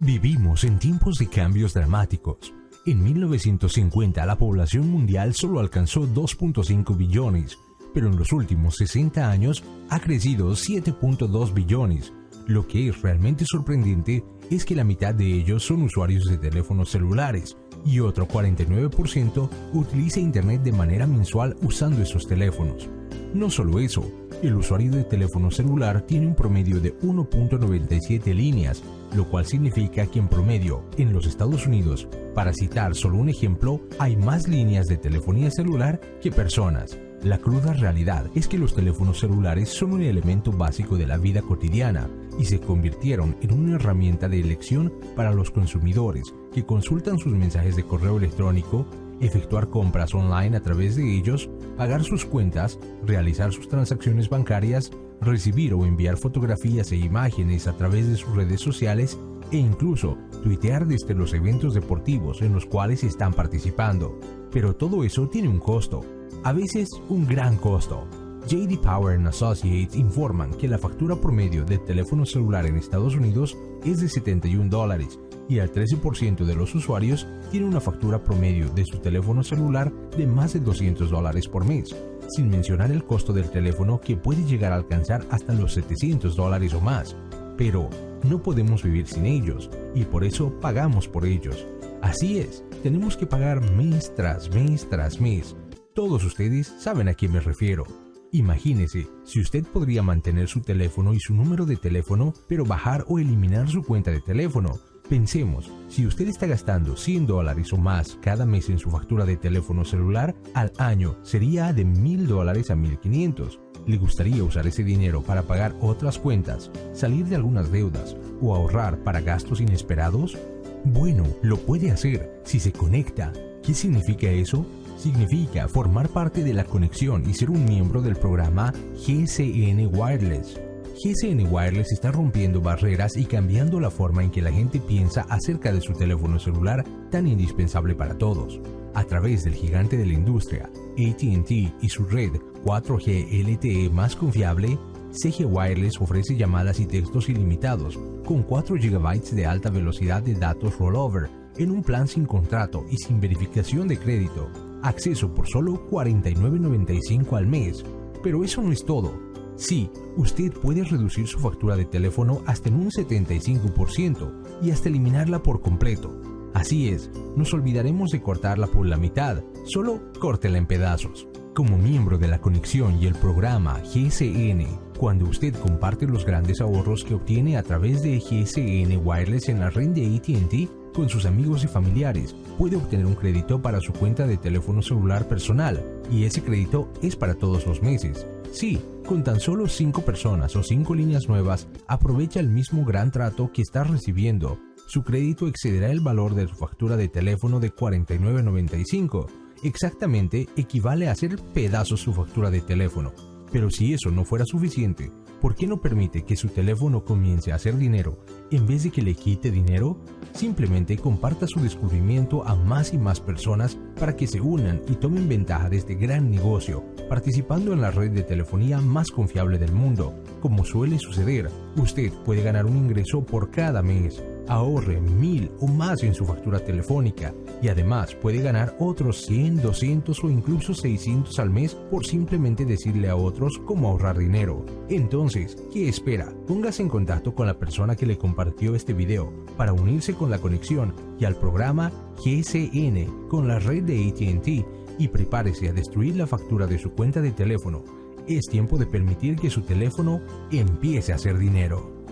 Vivimos en tiempos de cambios dramáticos. En 1950 la población mundial solo alcanzó 2.5 billones, pero en los últimos 60 años ha crecido 7.2 billones. Lo que es realmente sorprendente es que la mitad de ellos son usuarios de teléfonos celulares y otro 49% utiliza Internet de manera mensual usando esos teléfonos. No solo eso, el usuario de teléfono celular tiene un promedio de 1.97 líneas, lo cual significa que en promedio, en los Estados Unidos, para citar solo un ejemplo, hay más líneas de telefonía celular que personas. La cruda realidad es que los teléfonos celulares son un elemento básico de la vida cotidiana y se convirtieron en una herramienta de elección para los consumidores que consultan sus mensajes de correo electrónico, efectuar compras online a través de ellos, pagar sus cuentas, realizar sus transacciones bancarias, recibir o enviar fotografías e imágenes a través de sus redes sociales e incluso tuitear desde los eventos deportivos en los cuales están participando. Pero todo eso tiene un costo, a veces un gran costo. J.D. Power & Associates informan que la factura promedio del teléfono celular en Estados Unidos es de $71 y el 13% de los usuarios tiene una factura promedio de su teléfono celular de más de $200 por mes, sin mencionar el costo del teléfono que puede llegar a alcanzar hasta los $700 o más. Pero no podemos vivir sin ellos y por eso pagamos por ellos. Así es, tenemos que pagar mes tras mes tras mes. Todos ustedes saben a quién me refiero. Imagínese si usted podría mantener su teléfono y su número de teléfono, pero bajar o eliminar su cuenta de teléfono. Pensemos, si usted está gastando $100 o más cada mes en su factura de teléfono celular, al año sería de $1,000 a $1,500. ¿Le gustaría usar ese dinero para pagar otras cuentas, salir de algunas deudas o ahorrar para gastos inesperados? Bueno, lo puede hacer si se conecta. ¿Qué significa eso? Significa formar parte de la conexión y ser un miembro del programa GSN Wireless. GSN Wireless está rompiendo barreras y cambiando la forma en que la gente piensa acerca de su teléfono celular tan indispensable para todos. A través del gigante de la industria, AT&T y su red 4G LTE más confiable, CG Wireless ofrece llamadas y textos ilimitados con 4 GB de alta velocidad de datos rollover en un plan sin contrato y sin verificación de crédito. Acceso por solo $49.95 al mes. Pero eso no es todo. Sí, usted puede reducir su factura de teléfono hasta en un 75% y hasta eliminarla por completo. Así es, nos olvidaremos de cortarla por la mitad, solo córtela en pedazos. Como miembro de la conexión y el programa GSN, cuando usted comparte los grandes ahorros que obtiene a través de GSN Wireless en la red de AT&T con sus amigos y familiares, puede obtener un crédito para su cuenta de teléfono celular personal, y ese crédito es para todos los meses. Sí, con tan solo 5 personas o 5 líneas nuevas, aprovecha el mismo gran trato que está recibiendo. Su crédito excederá el valor de su factura de teléfono de $49.95. Exactamente equivale a hacer pedazos su factura de teléfono. Pero si eso no fuera suficiente, ¿por qué no permite que su teléfono comience a hacer dinero en vez de que le quite dinero? Simplemente comparta su descubrimiento a más y más personas para que se unan y tomen ventaja de este gran negocio, participando en la red de telefonía más confiable del mundo. Como suele suceder, usted puede ganar un ingreso por cada mes. Ahorre 1,000 o más en su factura telefónica y además puede ganar otros 100, 200 o incluso 600 al mes por simplemente decirle a otros cómo ahorrar dinero. Entonces, ¿qué espera? Póngase en contacto con la persona que le compartió este video para unirse con la conexión y al programa GSN con la red de AT&T y prepárese a destruir la factura de su cuenta de teléfono. Es tiempo de permitir que su teléfono empiece a hacer dinero.